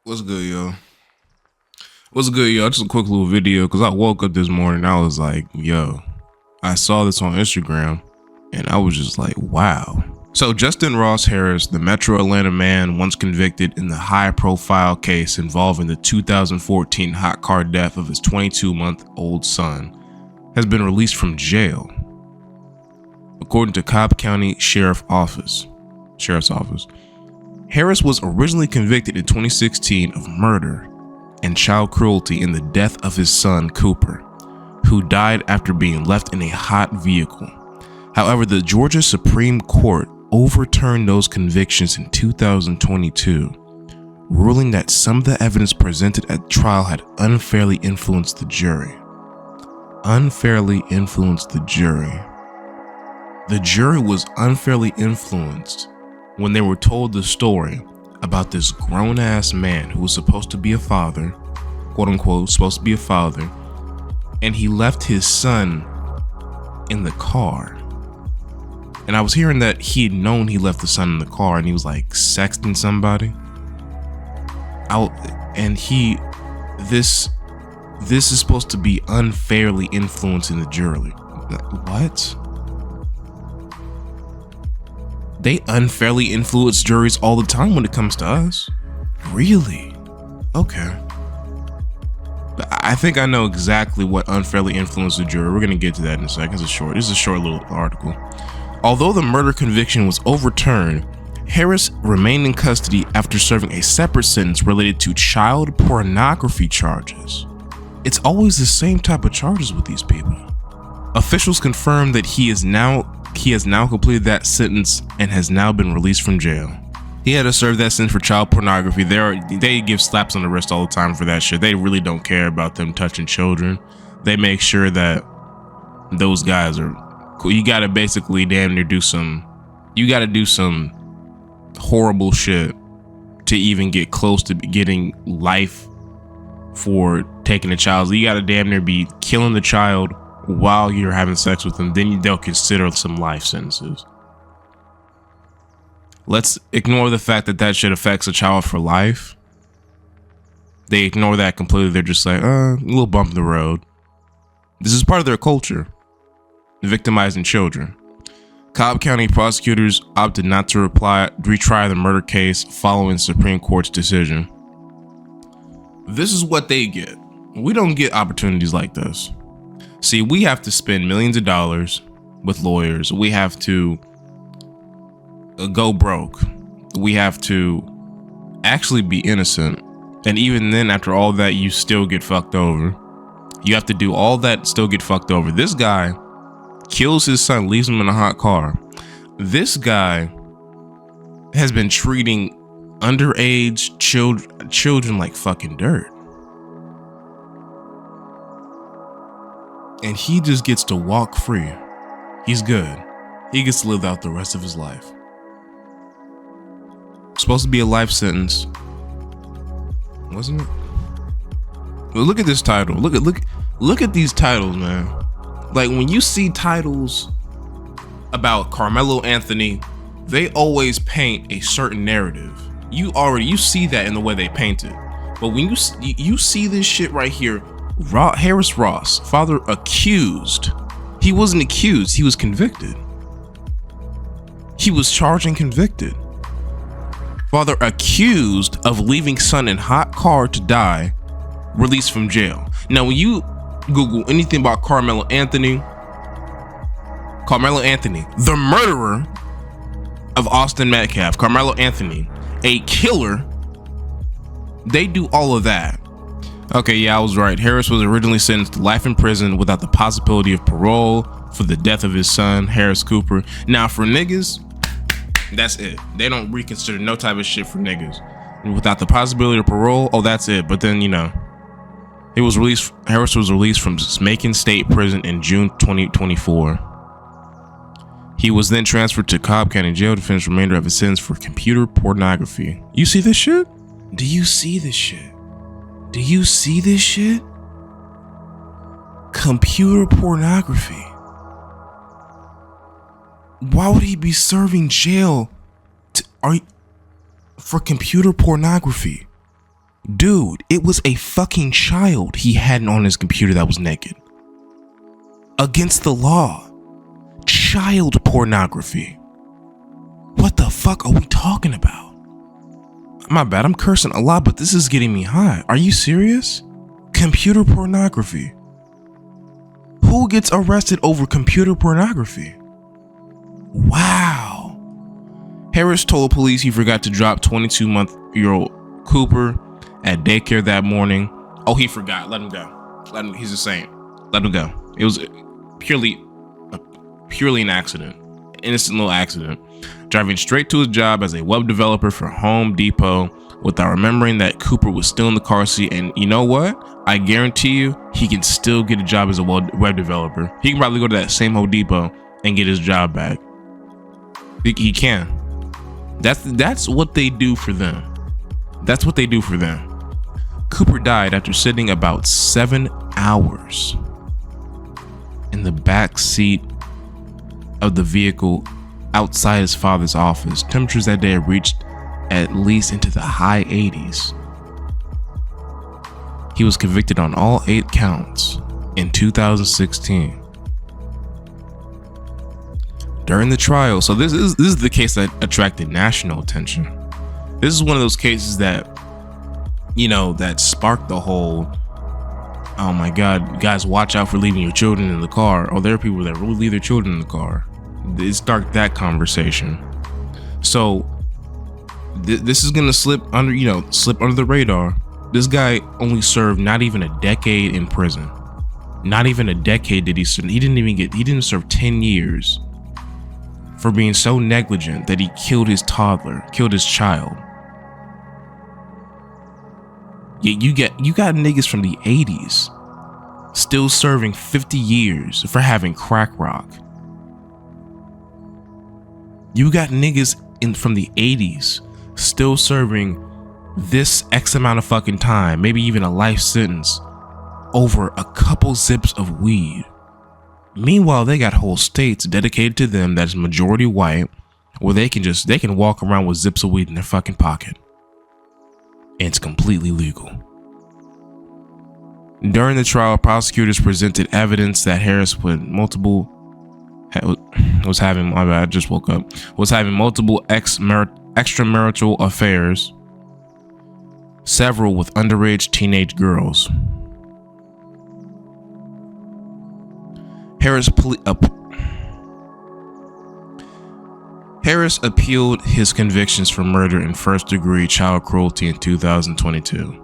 What's good, yo? What's good, yo? Just a quick little video because I woke up this morning. I was like, yo, I saw this on Instagram and I was just like, wow. So Justin Ross Harris, the Metro Atlanta man once convicted in the high-profile case involving the 2014 hot car death of his 22-month-old son, has been released from jail. According to Cobb County Sheriff's Office, Harris was originally convicted in 2016 of murder and child cruelty in the death of his son, Cooper, who died after being left in a hot vehicle. However, the Georgia Supreme Court overturned those convictions in 2022, ruling that some of the evidence presented at trial had unfairly influenced the jury. The jury was unfairly influenced when they were told the story about this grown-ass man who was supposed to be a father, quote-unquote, supposed to be a father, and he left his son in the car. And I was hearing that he had known he left the son in the car and he was like sexting somebody. This is supposed to be unfairly influencing the jury. What? They unfairly influence juries all the time when it comes to us. Really? Okay. But I think I know exactly what unfairly influenced the jury. We're gonna get to that in a second. This is a short little article. Although the murder conviction was overturned, Harris remained in custody after serving a separate sentence related to child pornography charges. It's always the same type of charges with these people. Officials confirmed that he has now completed that sentence and has now been released from jail. He had to serve that sentence for child pornography. They give slaps on the wrist all the time for that shit. They really don't care about them touching children. They make sure that those guys are cool. You gotta basically damn near do some horrible shit to even get close to getting life for taking a child. You gotta damn near be killing the child while you're having sex with them, then they'll consider some life sentences. Let's ignore the fact that shit affects a child for life. They ignore that completely. They're just like, a little bump in the road. This is part of their culture, victimizing children. Cobb County prosecutors opted not to retry the murder case following Supreme Court's decision. This is what they get. We don't get opportunities like this. See, we have to spend millions of dollars with lawyers. We have to go broke. We have to actually be innocent. And even then, after all that, you still get fucked over. You have to do all that, still get fucked over. This guy kills his son, leaves him in a hot car. This guy has been treating underage children like fucking dirt. And he just gets to walk free. He's good. He gets to live out the rest of his life. Supposed to be a life sentence, wasn't it? Well, look at this title. Look at these titles, man. Like when you see titles about Carmelo Anthony, they always paint a certain narrative. You see that in the way they paint it. But when you see this shit right here, Harris Ross, father accused. He wasn't accused, he was convicted. He was charged and convicted. Father accused of leaving son in hot car to die, released from jail. Now, when you Google anything about Carmelo Anthony, the murderer of Austin Metcalf, Carmelo Anthony, a killer, they do all of that. Okay, yeah, I was right. Harris was originally sentenced to life in prison without the possibility of parole for the death of his son, Harris Cooper. Now, for niggas, that's it. They don't reconsider no type of shit for niggas. Without the possibility of parole, that's it. But then, Harris was released from Macon State Prison in June 2024. He was then transferred to Cobb County Jail to finish the remainder of his sentence for computer pornography. You see this shit? Do you see this shit? Computer pornography. Why would he be serving jail for computer pornography? Dude, it was a fucking child he had on his computer that was naked. Against the law. Child pornography. What the fuck are we talking about? My bad, I'm cursing a lot, but this is getting me hot. Are you serious? Computer pornography. Who gets arrested over computer pornography? Wow. Harris told police he forgot to drop 22-month-old Cooper at daycare that morning. Oh, he forgot. Let him go. He's a saint. Let him go. It was purely an accident. Innocent little accident. Driving straight to his job as a web developer for Home Depot without remembering that Cooper was still in the car seat. And you know what? I guarantee you he can still get a job as a web developer. He can probably go to that same Home Depot and get his job back. He can. That's what they do for them. That's what they do for them. Cooper died after sitting about 7 hours in the back seat of the vehicle outside his father's office. Temperatures that day had reached at least into the high 80s. He was convicted on all 8 counts in 2016. During the trial, so this is the case that attracted national attention. This is one of those cases that, that sparked the whole, oh my God, guys, watch out for leaving your children in the car. Oh, there are people that really leave their children in the car. It sparked that conversation. So this is gonna slip under the radar. This guy only served not even a decade in prison. Not even a decade did he serve. He didn't serve 10 years for being so negligent that he killed his child. You got niggas from the 80s still serving 50 years for having crack rock. You got niggas from the 80s still serving this X amount of fucking time, maybe even a life sentence, over a couple zips of weed. Meanwhile, they got whole states dedicated to them that's majority white, where they can walk around with zips of weed in their fucking pocket. And it's completely legal. During the trial, prosecutors presented evidence that Harris was having multiple extramarital affairs, several with underage teenage girls. Harris appealed his convictions for murder and first-degree child cruelty in 2022.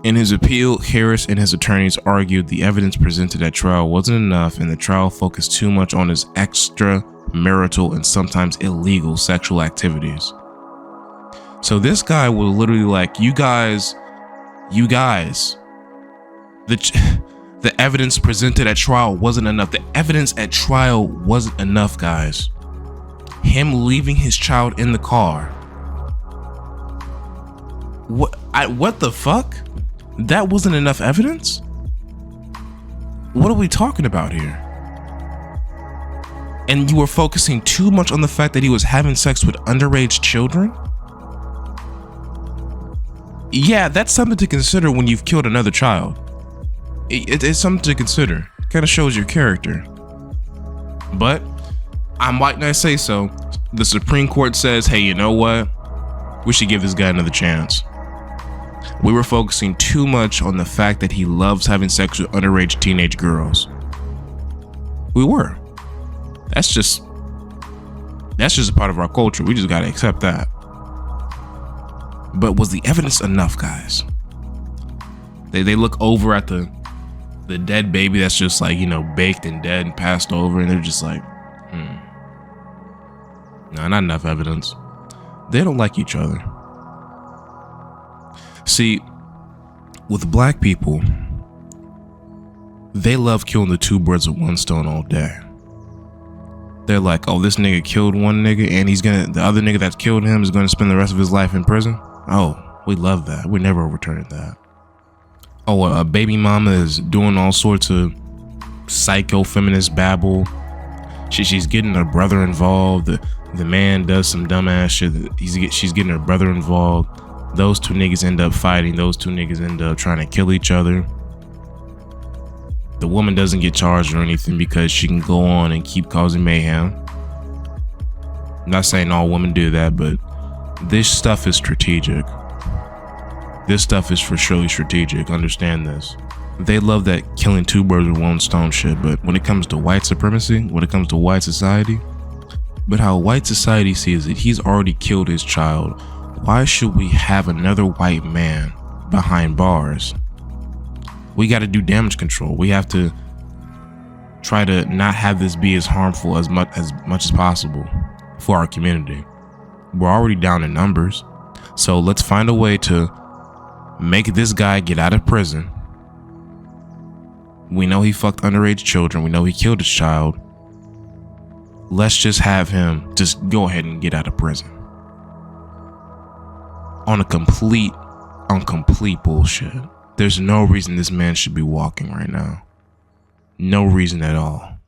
In his appeal, Harris and his attorneys argued the evidence presented at trial wasn't enough and the trial focused too much on his extramarital and sometimes illegal sexual activities. So this guy was literally like, you guys, the evidence presented at trial wasn't enough. The evidence at trial wasn't enough, guys. Him leaving his child in the car. What the fuck? That wasn't enough evidence? What are we talking about here? And you were focusing too much on the fact that he was having sex with underage children? Yeah, that's something to consider when you've killed another child. It's something to consider. Kind of shows your character. But I might not say so. The Supreme Court says, hey, you know what? We should give this guy another chance. We were focusing too much on the fact that he loves having sex with underage teenage girls. We were. That's just a part of our culture. We just gotta accept that. But was the evidence enough, guys? They look over at the dead baby that's just like, baked and dead and passed over, and they're just like, no, not enough evidence. They don't like each other. See, with black people, they love killing the two birds with one stone all day. They're like, oh, this nigga killed one nigga and the other nigga that killed him is gonna spend the rest of his life in prison. Oh, we love that. We never overturn that. Oh, a baby mama is doing all sorts of psycho feminist babble. She's getting her brother involved. The man does some dumbass shit. She's getting her brother involved. Those two niggas end up fighting. Those two niggas end up trying to kill each other. The woman doesn't get charged or anything because she can go on and keep causing mayhem. I'm not saying all women do that, but this stuff is strategic. This stuff is for surely strategic. Understand this. They love that killing two birds with one stone shit, but when it comes to white supremacy, when it comes to white society, but how white society sees it, he's already killed his child. Why should we have another white man behind bars? We got to do damage control. We have to try to not have this be as harmful as much as possible for our community. We're already down in numbers, so let's find a way to make this guy get out of prison. We know he fucked underage children. We know he killed his child. Let's just have him just go ahead and get out of prison. On complete bullshit. There's no reason this man should be walking right now. No reason at all.